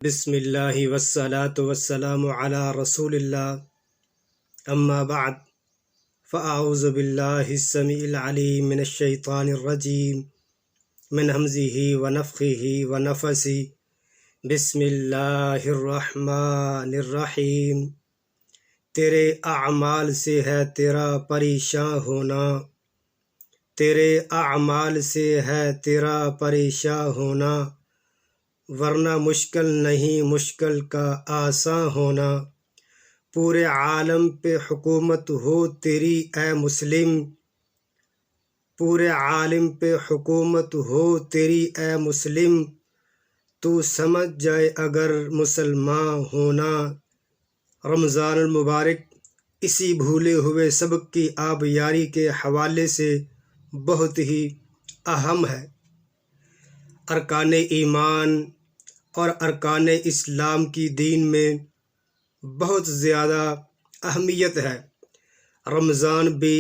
بسم اللہ والصلاة والسلام علی رسول اللہ اما بعد فاعوذ باللہ السمیع العلیم من الشیطان الرجیم من ہمزہ ونفخہ ونفثہ بسم اللہ الرحمن الرحیم۔ تیرے اعمال سے ہے تیرا پریشاں ہونا، تیرے اعمال سے ہے تیرا پریشاں ہونا، ورنہ مشکل نہیں مشکل کا آساں ہونا۔ پورے عالم پہ حکومت ہو تیری اے مسلم، پورے عالم پہ حکومت ہو تیری اے مسلم، تو سمجھ جائے اگر مسلمان ہونا۔ رمضان المبارک اسی بھولے ہوئے سبق کی آبیاری کے حوالے سے بہت ہی اہم ہے۔ ارکان ایمان اور ارکان اسلام کی دین میں بہت زیادہ اہمیت ہے۔ رمضان بھی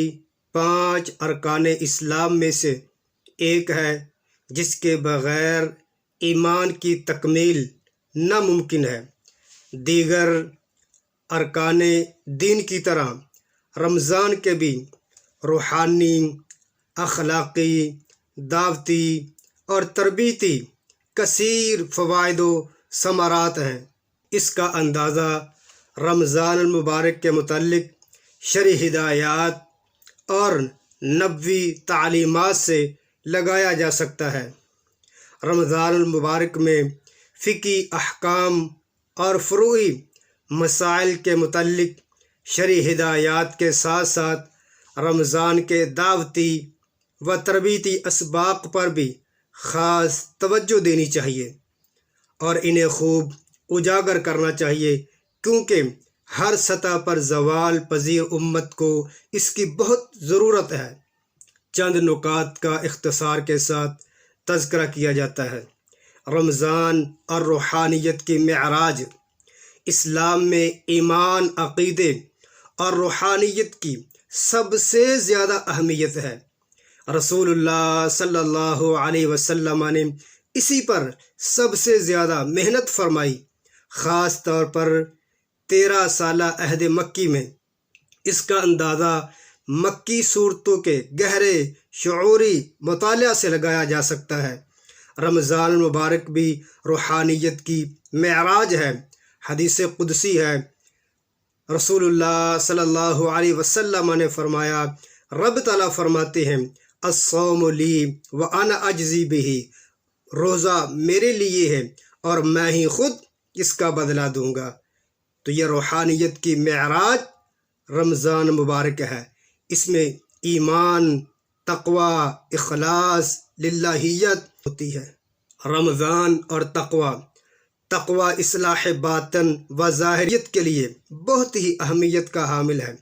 5 ارکان اسلام میں سے ایک ہے جس کے بغیر ایمان کی تکمیل ناممکن ہے۔ دیگر ارکان دین کی طرح رمضان کے بھی روحانی، اخلاقی، دعوتی اور تربیتی کثیر فوائد و ثمرات ہیں۔ اس کا اندازہ رمضان المبارک کے متعلق شرعی ہدایات اور نبوی تعلیمات سے لگایا جا سکتا ہے۔ رمضان المبارک میں فقہی احکام اور فروعی مسائل کے متعلق شرعی ہدایات کے ساتھ ساتھ رمضان کے دعوتی و تربیتی اسباق پر بھی خاص توجہ دینی چاہیے اور انہیں خوب اجاگر کرنا چاہیے، کیونکہ ہر سطح پر زوال پذیر امت کو اس کی بہت ضرورت ہے۔ چند نکات کا اختصار کے ساتھ تذکرہ کیا جاتا ہے۔ رمضان اور روحانیت کی معراج۔ اسلام میں ایمان، عقیدے اور روحانیت کی سب سے زیادہ اہمیت ہے۔ رسول اللہ صلی اللہ علیہ وسلم نے اسی پر سب سے زیادہ محنت فرمائی، خاص طور پر 13 سالہ عہد مکی میں۔ اس کا اندازہ مکی صورتوں کے گہرے شعوری مطالعہ سے لگایا جا سکتا ہے۔ رمضان المبارک بھی روحانیت کی معراج ہے۔ حدیث قدسی ہے، رسول اللہ صلی اللہ علیہ وسلم نے فرمایا، رب تعالیٰ فرماتے ہیں، الصوم لی وانا اجزی بہ، روزہ میرے لیے ہے اور میں ہی خود اس کا بدلہ دوں گا۔ تو یہ روحانیت کی معراج رمضان مبارک ہے۔ اس میں ایمان، تقوی، اخلاص، للہیت ہوتی ہے۔ رمضان اور تقوی اصلاح باطن و ظاہریت کے لیے بہت ہی اہمیت کا حامل ہے۔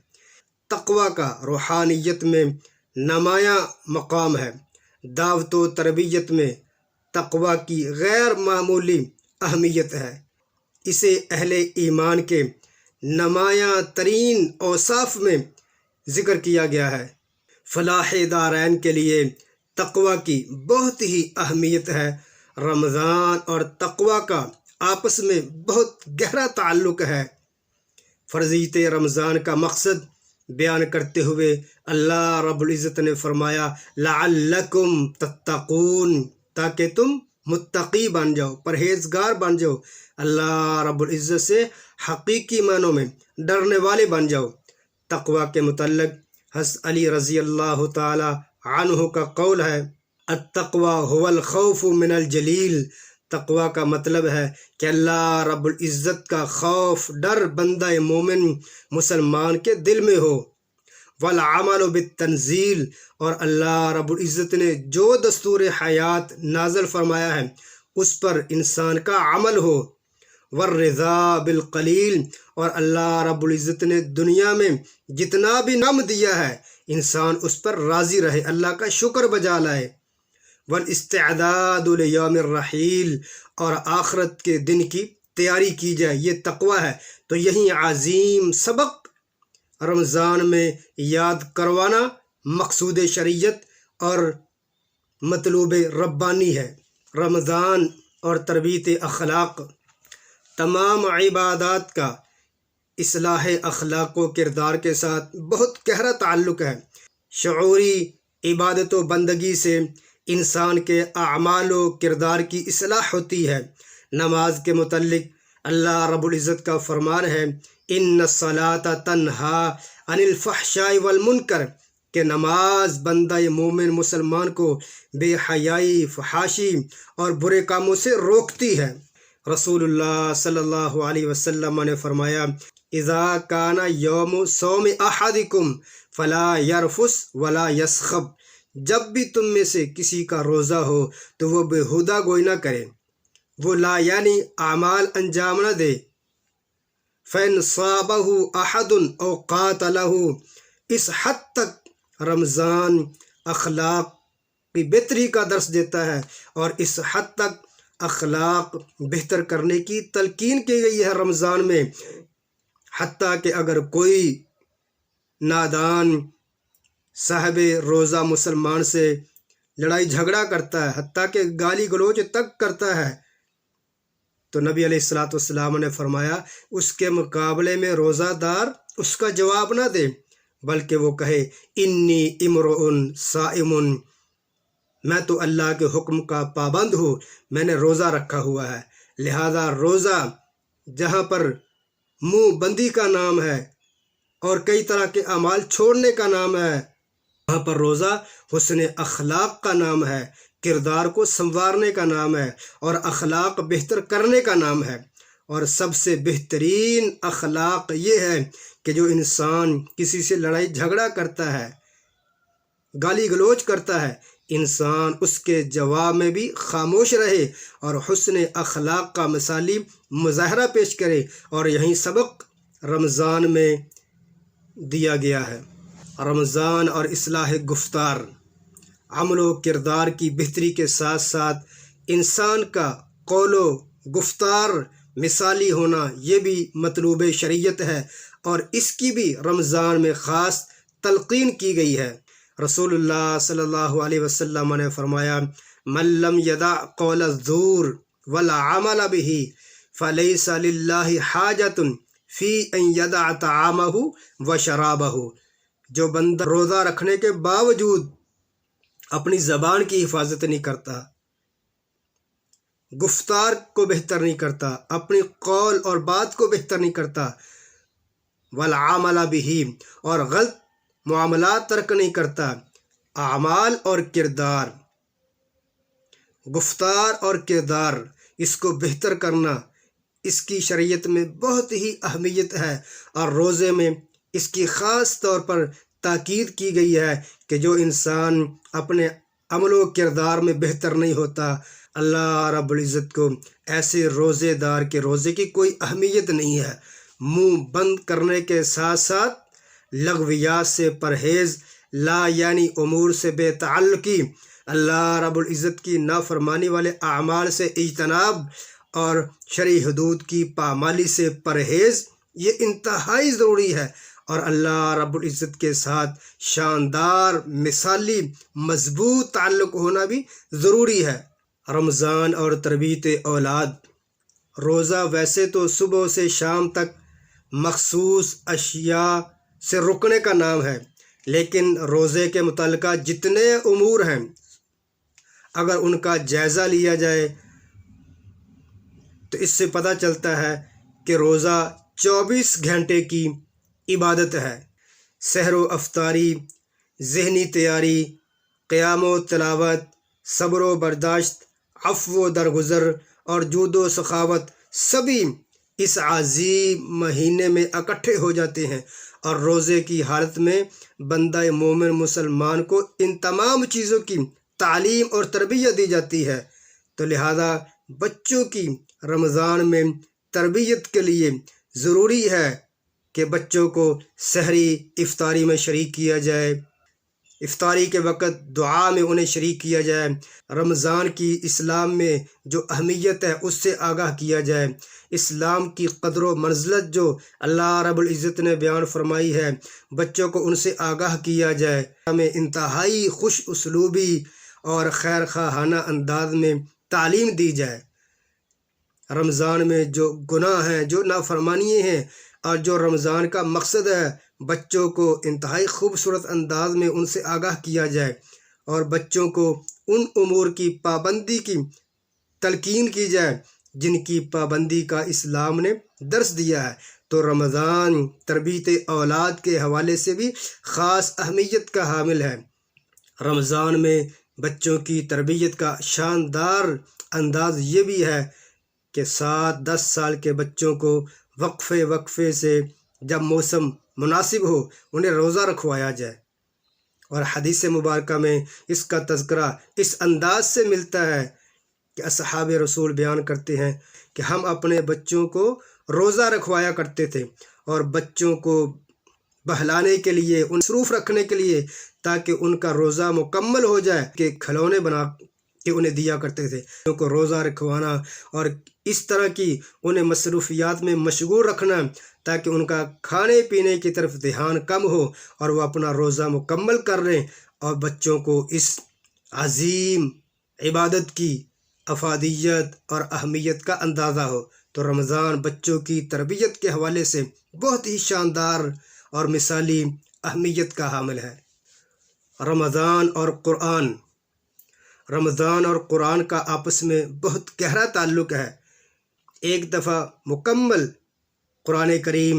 تقوی کا روحانیت میں نمایاں مقام ہے۔ دعوت و تربیت میں تقوی کی غیر معمولی اہمیت ہے۔ اسے اہل ایمان کے نمایاں ترین اوصاف میں ذکر کیا گیا ہے۔ فلاح دارین کے لیے تقوی کی بہت ہی اہمیت ہے۔ رمضان اور تقوی کا آپس میں بہت گہرا تعلق ہے۔ فرضیت رمضان کا مقصد بیان کرتے ہوئے اللہ رب العزت نے فرمایا، لعلکم تتقون، تاکہ تم متقی بن جاؤ، پرہیزگار بن جاؤ، اللہ رب العزت سے حقیقی معنوں میں ڈرنے والے بن جاؤ۔ تقوی کے متعلق حضرت علی رضی اللہ تعالی عنہ کا قول ہے، التقوی هو الخوف من الجلیل۔ تقوی کا مطلب ہے کہ اللہ رب العزت کا خوف، ڈر بندہ مومن مسلمان کے دل میں ہو۔ والعمل بالتنزیل، اور اللہ رب العزت نے جو دستور حیات نازل فرمایا ہے اس پر انسان کا عمل ہو۔ والرضا بالقلیل، اور اللہ رب العزت نے دنیا میں جتنا بھی نعم دیا ہے انسان اس پر راضی رہے، اللہ کا شکر بجا لائے۔ والاستعداد لیوم الرحیل، اور آخرت کے دن کی تیاری کی جائے، یہ تقوی ہے۔ تو یہی عظیم سبق رمضان میں یاد کروانا مقصود شریعت اور مطلوب ربانی ہے۔ رمضان اور تربیت اخلاق۔ تمام عبادات کا اصلاح اخلاق و کردار کے ساتھ بہت گہرا تعلق ہے۔ شعوری عبادت و بندگی سے انسان کے اعمال و کردار کی اصلاح ہوتی ہے۔ نماز کے متعلق اللہ رب العزت کا فرمان ہے، ان الصلاۃ تنہا عن الفحشاء والمنکر، کہ نماز بندہ مومن مسلمان کو بے حیائی، فحاشی اور برے کاموں سے روکتی ہے۔ رسول اللہ صلی اللہ علیہ وسلم نے فرمایا، اذا کان یوم صوم احدکم فلا یرفس ولا یسخب، جب بھی تم میں سے کسی کا روزہ ہو تو وہ بیہودہ گوئی نہ کرے، وہ لا یعنی اعمال انجام نہ دے۔ فَإِنْ صَابَهُ أَحَدٌ أَوْ قَاتَلَهُ، اس حد تک رمضان اخلاق کی بہتری کا درس دیتا ہے، اور اس حد تک اخلاق بہتر کرنے کی تلقین کی گئی ہے رمضان میں، حتیٰ کہ اگر کوئی نادان صاحب روزہ مسلمان سے لڑائی جھگڑا کرتا ہے، حتیٰ کہ گالی گلوچ تک کرتا ہے، تو نبی علیہ الصلوۃ والسلام نے فرمایا اس کے مقابلے میں روزہ دار اس کا جواب نہ دے، بلکہ وہ کہے انی امرؤ صائم، میں تو اللہ کے حکم کا پابند ہوں، میں نے روزہ رکھا ہوا ہے۔ لہذا روزہ جہاں پر منہ بندی کا نام ہے اور کئی طرح کے اعمال چھوڑنے کا نام ہے، وہاں پر روزہ حسن اخلاق کا نام ہے، کردار کو سنوارنے کا نام ہے، اور اخلاق بہتر کرنے کا نام ہے۔ اور سب سے بہترین اخلاق یہ ہے کہ جو انسان کسی سے لڑائی جھگڑا کرتا ہے، گالی گلوچ کرتا ہے، انسان اس کے جواب میں بھی خاموش رہے اور حسن اخلاق کا مثالی مظاہرہ پیش کرے، اور یہی سبق رمضان میں دیا گیا ہے۔ رمضان اور اصلاح گفتار، عمل و کردار کی بہتری کے ساتھ ساتھ انسان کا قول و گفتار مثالی ہونا یہ بھی مطلوب شریعت ہے، اور اس کی بھی رمضان میں خاص تلقین کی گئی ہے۔ رسول اللہ صلی اللہ علیہ وسلم نے فرمایا، من لم یدع قول الزور والعمل به فلیس للہ حاجۃ فی ان یدع طعامہ وشرابہ، جو بندہ روزہ رکھنے کے باوجود اپنی زبان کی حفاظت نہیں کرتا، گفتار کو بہتر نہیں کرتا، اپنی قول اور بات کو بہتر نہیں کرتا، والعمل به، اور غلط معاملات ترک نہیں کرتا، اعمال اور کردار، گفتار اور کردار، اس کو بہتر کرنا اس کی شریعت میں بہت ہی اہمیت ہے، اور روزے میں اس کی خاص طور پر تاکید کی گئی ہے کہ جو انسان اپنے عمل و کردار میں بہتر نہیں ہوتا، اللہ رب العزت کو ایسے روزے دار کے روزے کی کوئی اہمیت نہیں ہے۔ منہ بند کرنے کے ساتھ ساتھ لغویات سے پرہیز، لا یعنی امور سے بے تعلقی، اللہ رب العزت کی نافرمانی والے اعمال سے اجتناب، اور شرعی حدود کی پامالی سے پرہیز، یہ انتہائی ضروری ہے، اور اللہ رب العزت کے ساتھ شاندار مثالی مضبوط تعلق ہونا بھی ضروری ہے۔ رمضان اور تربیت اولاد، روزہ ویسے تو صبح سے شام تک مخصوص اشیاء سے رکنے کا نام ہے، لیکن روزے کے متعلقہ جتنے امور ہیں اگر ان کا جائزہ لیا جائے تو اس سے پتہ چلتا ہے کہ روزہ 24 گھنٹے کی عبادت ہے۔ سحر و افطاری، ذہنی تیاری، قیام و تلاوت، صبر و برداشت، عفو و درگزر اور جود و سخاوت، سبھی اس عظیم مہینے میں اکٹھے ہو جاتے ہیں، اور روزے کی حالت میں بندہ مومن مسلمان کو ان تمام چیزوں کی تعلیم اور تربیت دی جاتی ہے۔ تو لہذا بچوں کی رمضان میں تربیت کے لیے ضروری ہے کہ بچوں کو سحری افطاری میں شریک کیا جائے، افطاری کے وقت دعا میں انہیں شریک کیا جائے، رمضان کی اسلام میں جو اہمیت ہے اس سے آگاہ کیا جائے، اسلام کی قدر و منزلت جو اللہ رب العزت نے بیان فرمائی ہے بچوں کو ان سے آگاہ کیا جائے، ہمیں انتہائی خوش اسلوبی اور خیر خواہانہ انداز میں تعلیم دی جائے۔ رمضان میں جو گناہ ہیں، جو نافرمانیاں ہیں، اور جو رمضان کا مقصد ہے بچوں کو انتہائی خوبصورت انداز میں ان سے آگاہ کیا جائے اور بچوں کو ان امور کی پابندی کی تلقین کی جائے جن کی پابندی کا اسلام نے درس دیا ہے، تو رمضان تربیت اولاد کے حوالے سے بھی خاص اہمیت کا حامل ہے۔ رمضان میں بچوں کی تربیت کا شاندار انداز یہ بھی ہے کہ 7-10 سال کے بچوں کو وقفے سے جب موسم مناسب ہو انہیں روزہ رکھوایا جائے، اور حدیث مبارکہ میں اس کا تذکرہ اس انداز سے ملتا ہے کہ اصحاب رسول بیان کرتے ہیں کہ ہم اپنے بچوں کو روزہ رکھوایا کرتے تھے، اور بچوں کو بہلانے کے لیے، ان مصروف رکھنے کے لیے تاکہ ان کا روزہ مکمل ہو جائے کہ کھلونے بنا کے انہیں دیا کرتے تھے۔ ان کو روزہ رکھوانا اور اس طرح کی انہیں مصروفیات میں مشغول رکھنا تاکہ ان کا کھانے پینے کی طرف دھیان کم ہو اور وہ اپنا روزہ مکمل کر لیں، اور بچوں کو اس عظیم عبادت کی افادیت اور اہمیت کا اندازہ ہو۔ تو رمضان بچوں کی تربیت کے حوالے سے بہت ہی شاندار اور مثالی اہمیت کا حامل ہے۔ رمضان اور قرآن کا آپس میں بہت گہرا تعلق ہے۔ ایک دفعہ مکمل قرآن کریم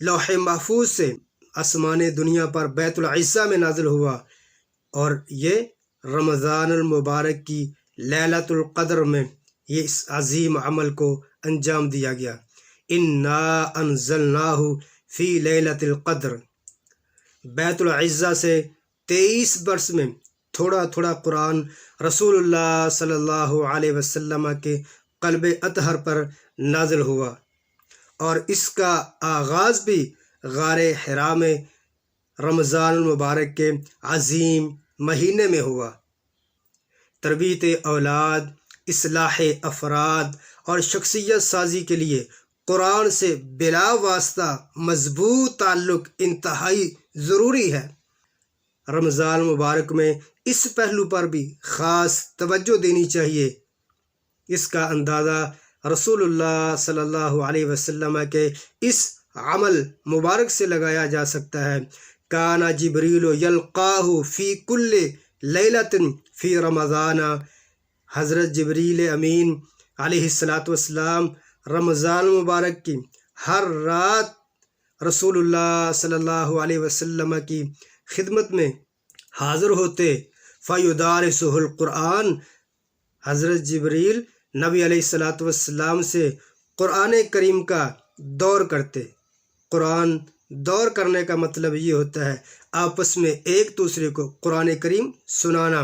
لوح محفوظ سے آسمان دنیا پر بیت العزہ میں نازل ہوا، اور یہ رمضان المبارک کی لیلۃ القدر میں یہ اس عظیم عمل کو انجام دیا گیا۔ انا انزلناہ فی لیلۃ القدر۔ بیت العزہ سے 23 برس میں تھوڑا تھوڑا قرآن رسول اللہ صلی اللہ علیہ وسلم کے قلب اطہر پر نازل ہوا، اور اس کا آغاز بھی غار حرا میں رمضان المبارک کے عظیم مہینے میں ہوا۔ تربیت اولاد، اصلاح افراد اور شخصیت سازی کے لیے قرآن سے بلا واسطہ مضبوط تعلق انتہائی ضروری ہے۔ رمضان مبارک میں اس پہلو پر بھی خاص توجہ دینی چاہیے۔ اس کا اندازہ رسول اللہ صلی اللہ علیہ وسلم کے اس عمل مبارک سے لگایا جا سکتا ہے۔ کانا جبریل یلقاہ فی کل لیلۃ فی رمضان۔ حضرت جبریل امین علیہ السلام رمضان مبارک کی ہر رات رسول اللہ صلی اللہ علیہ وسلم کی خدمت میں حاضر ہوتے۔ فیدارسہ القرآن۔ حضرت جبریل نبی علیہ السلام سے قرآن کریم کا دور کرتے۔ قرآن دور کرنے کا مطلب یہ ہوتا ہے آپس میں ایک دوسرے کو قرآن کریم سنانا۔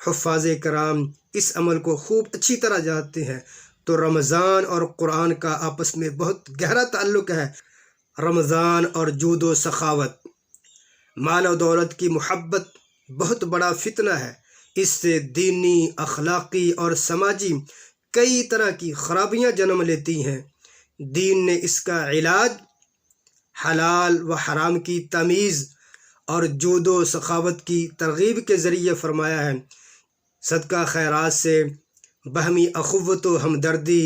حفاظ کرام اس عمل کو خوب اچھی طرح جانتے ہیں۔ تو رمضان اور قرآن کا آپس میں بہت گہرا تعلق ہے۔ رمضان اور جود و سخاوت، مال و دولت کی محبت بہت بڑا فتنہ ہے۔ اس سے دینی، اخلاقی اور سماجی کئی طرح کی خرابیاں جنم لیتی ہیں۔ دین نے اس کا علاج حلال و حرام کی تمیز اور جود و سخاوت کی ترغیب کے ذریعے فرمایا ہے۔ صدقہ خیرات سے باہمی اخوت و ہمدردی،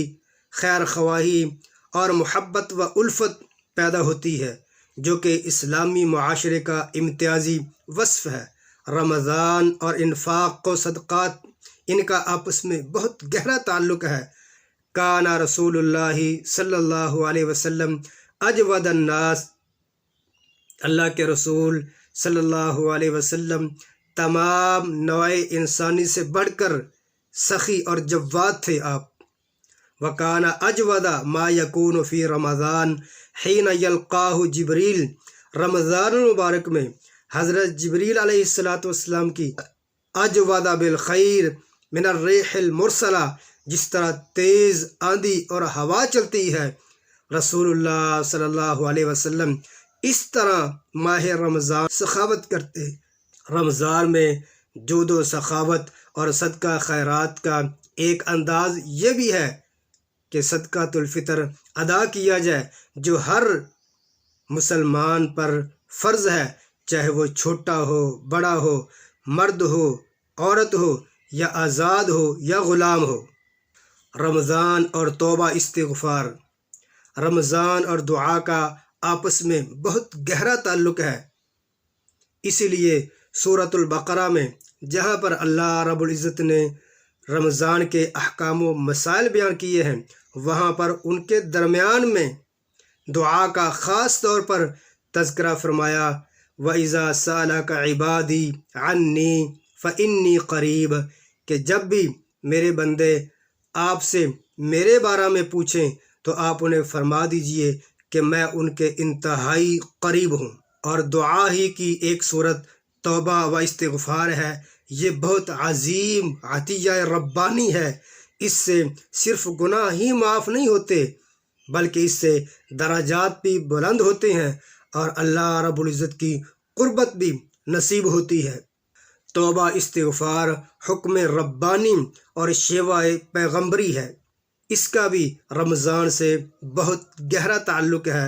خیر خواہی اور محبت و الفت پیدا ہوتی ہے، جو کہ اسلامی معاشرے کا امتیازی وصف ہے۔ رمضان اور انفاق و صدقات، ان کا آپس میں بہت گہرا تعلق ہے۔ کانا رسول اللہ صلی اللہ علیہ وسلم اجود الناس۔ اللہ کے رسول صلی اللہ علیہ وسلم تمام نوع انسانی سے بڑھ کر سخی اور جواد تھے آپ۔ وکانا اجود ما یکون فی رمضان حین یلقاہ جبریل۔ رمضان المبارک میں حضرت جبریل علیہ السلام کی اجود بالخیر من الریح المرسلہ، جس طرح تیز آندھی اور ہوا چلتی ہے، رسول اللہ صلی اللہ علیہ وسلم اس طرح ماہ رمضان سخاوت کرتے۔ رمضان میں جود و سخاوت اور صدقہ خیرات کا ایک انداز یہ بھی ہے کہ صدقۃ الفطر ادا کیا جائے، جو ہر مسلمان پر فرض ہے، چاہے وہ چھوٹا ہو، بڑا ہو، مرد ہو، عورت ہو، یا آزاد ہو یا غلام ہو۔ رمضان اور توبہ استغفار، رمضان اور دعا کا آپس میں بہت گہرا تعلق ہے۔ اسی لیے سورۃ البقرہ میں جہاں پر اللہ رب العزت نے رمضان کے احکام و مسائل بیان کیے ہیں، وہاں پر ان کے درمیان میں دعا کا خاص طور پر تذکرہ فرمایا، وَإِذَا سَأَلَكَ عِبَادِي عَنِّي فَإِنِّي قَرِيبٌ، کہ جب بھی میرے بندے آپ سے میرے بارے میں پوچھیں تو آپ انہیں فرما دیجئے کہ میں ان کے انتہائی قریب ہوں۔ اور دعا ہی کی ایک صورت توبہ و استغفار ہے۔ یہ بہت عظیم عطیہ ربانی ہے۔ اس سے صرف گناہ ہی معاف نہیں ہوتے بلکہ اس سے درجات بھی بلند ہوتے ہیں اور اللہ رب العزت کی قربت بھی نصیب ہوتی ہے۔ توبہ استغفار حکم ربانی اور شیوہ پیغمبری ہے۔ اس کا بھی رمضان سے بہت گہرا تعلق ہے۔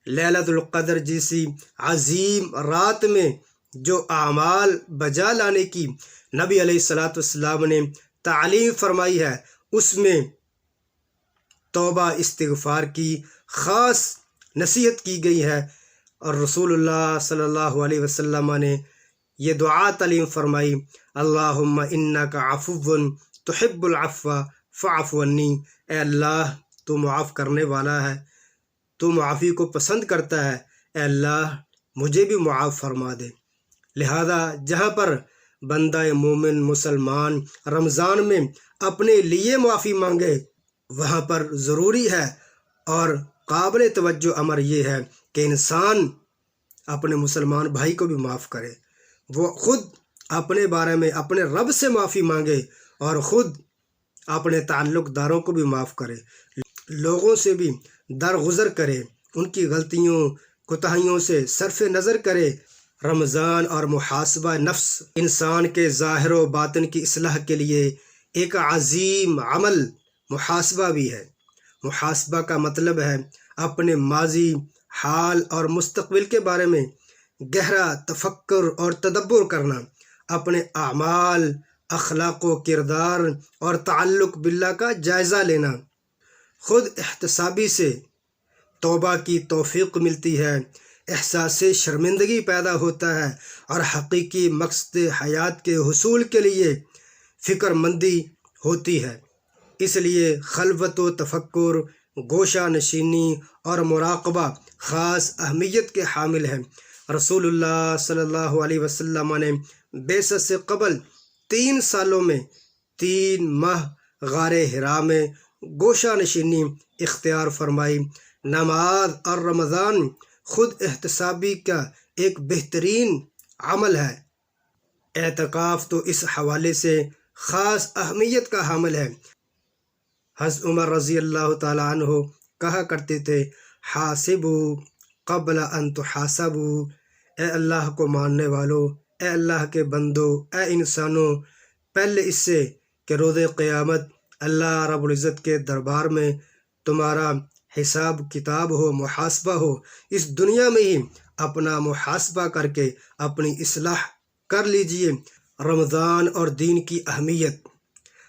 لیلۃ القدر جیسی عظیم رات میں جو اعمال بجا لانے کی نبی علیہ السلام نے تعلیم فرمائی ہے، اس میں توبہ استغفار کی خاص نصیحت کی گئی ہے، اور رسول اللہ صلی اللہ علیہ وسلم نے یہ دعا تعلیم فرمائی، اللہم انک عفو تحب العفو فاعف عنی، اے اللہ تو معاف کرنے والا ہے، تو معافی کو پسند کرتا ہے، اے اللہ مجھے بھی معاف فرما دے۔ لہذا جہاں پر بندہ مومن مسلمان رمضان میں اپنے لیے معافی مانگے، وہاں پر ضروری ہے اور قابل توجہ امر یہ ہے کہ انسان اپنے مسلمان بھائی کو بھی معاف کرے، وہ خود اپنے بارے میں اپنے رب سے معافی مانگے اور خود اپنے تعلق داروں کو بھی معاف کرے، لوگوں سے بھی درگزر کرے، ان کی غلطیوں کوتاہیوں سے صرف نظر کرے۔ رمضان اور محاسبہ نفس انسان کے ظاہر و باطن کی اصلاح کے لیے ایک عظیم عمل محاسبہ بھی ہے۔ محاسبہ کا مطلب ہے اپنے ماضی، حال اور مستقبل کے بارے میں گہرا تفکر اور تدبر کرنا، اپنے اعمال، اخلاق و کردار اور تعلق باللہ کا جائزہ لینا۔ خود احتسابی سے توبہ کی توفیق ملتی ہے، احساس شرمندگی پیدا ہوتا ہے اور حقیقی مقصد حیات کے حصول کے لیے فکر مندی ہوتی ہے۔ اس لیے خلوت و تفکر، گوشہ نشینی اور مراقبہ خاص اہمیت کے حامل ہیں۔ رسول اللہ صلی اللہ علیہ وسلم نے بعثت سے قبل 3 سالوں میں 3 ماہ غار حرا میں گوشہ نشینی اختیار فرمائی۔ نماز اور رمضان خود احتسابی کا ایک بہترین عمل ہے۔ اعتکاف تو اس حوالے سے خاص اہمیت کا حامل ہے۔ حضرت عمر رضی اللہ تعالیٰ عنہ کہا کرتے تھے، حاسبوا قبل ان تحاسبوا، اے اللہ کو ماننے والو، اے اللہ کے بندو، اے انسانوں، پہلے اس سے کہ روز قیامت اللہ رب العزت کے دربار میں تمہارا حساب کتاب ہو، محاسبہ ہو، اس دنیا میں ہی اپنا محاسبہ کر کے اپنی اصلاح کر لیجئے۔ رمضان اور دین کی اہمیت۔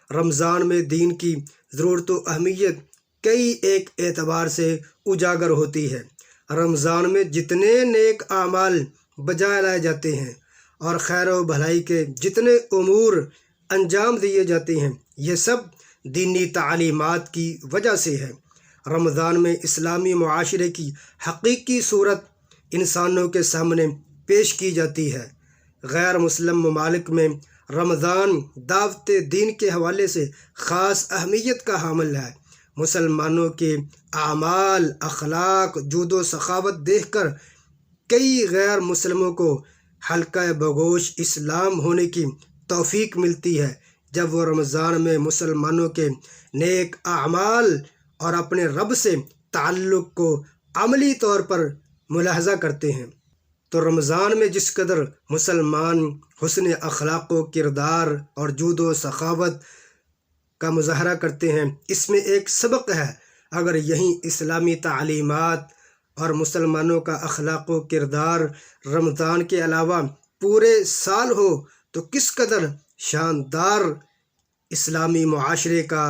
رمضان میں دین کی ضرورت و اہمیت کئی ایک اعتبار سے اجاگر ہوتی ہے۔ رمضان میں جتنے نیک اعمال بجائے لائے جاتے ہیں اور خیر و بھلائی کے جتنے امور انجام دیے جاتے ہیں، یہ سب دینی تعلیمات کی وجہ سے ہے۔ رمضان میں اسلامی معاشرے کی حقیقی صورت انسانوں کے سامنے پیش کی جاتی ہے۔ غیر مسلم ممالک میں رمضان دعوت دین کے حوالے سے خاص اہمیت کا حامل ہے۔ مسلمانوں کے اعمال، اخلاق، جود و سخاوت دیکھ کر کئی غیر مسلموں کو حلقہ بگوش اسلام ہونے کی توفیق ملتی ہے جب وہ رمضان میں مسلمانوں کے نیک اعمال اور اپنے رب سے تعلق کو عملی طور پر ملاحظہ کرتے ہیں۔ تو رمضان میں جس قدر مسلمان حسن اخلاق و کردار اور جود و سخاوت کا مظاہرہ کرتے ہیں، اس میں ایک سبق ہے۔ اگر یہی اسلامی تعلیمات اور مسلمانوں کا اخلاق و کردار رمضان کے علاوہ پورے سال ہو تو کس قدر شاندار اسلامی معاشرے کا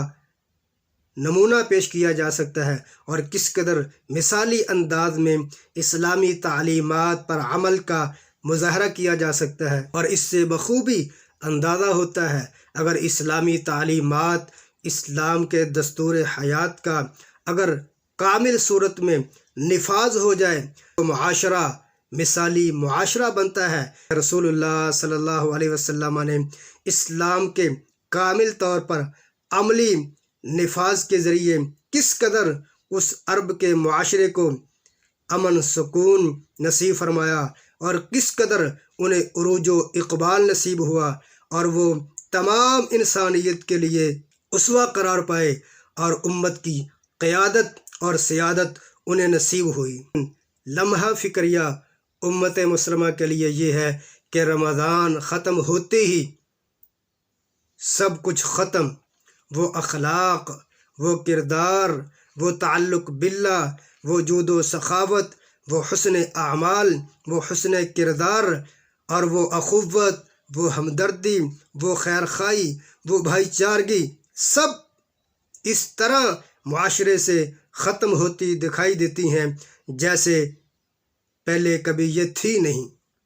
نمونہ پیش کیا جا سکتا ہے اور کس قدر مثالی انداز میں اسلامی تعلیمات پر عمل کا مظاہرہ کیا جا سکتا ہے، اور اس سے بخوبی اندازہ ہوتا ہے اگر اسلامی تعلیمات، اسلام کے دستور حیات کا اگر کامل صورت میں نفاذ ہو جائے تو معاشرہ مثالی معاشرہ بنتا ہے۔ رسول اللہ صلی اللہ علیہ وسلم نے اسلام کے کامل طور پر عملی نفاذ کے ذریعے کس قدر اس عرب کے معاشرے کو امن سکون نصیب فرمایا اور کس قدر انہیں عروج و اقبال نصیب ہوا، اور وہ تمام انسانیت کے لیے اسوہ قرار پائے اور امت کی قیادت اور سیادت انہیں نصیب ہوئی۔ لمحہ فکریہ امت مسلمہ کے لیے یہ ہے کہ رمضان ختم ہوتے ہی سب کچھ ختم، وہ اخلاق، وہ کردار، وہ تعلق باللہ، وہ جود و سخاوت، وہ حسن اعمال، وہ حسن کردار، اور وہ اخوت، وہ ہمدردی، وہ خیر خواہی، وہ بھائی چارگی، سب اس طرح معاشرے سے ختم ہوتی دکھائی دیتی ہیں جیسے پہلے کبھی یہ تھی نہیں۔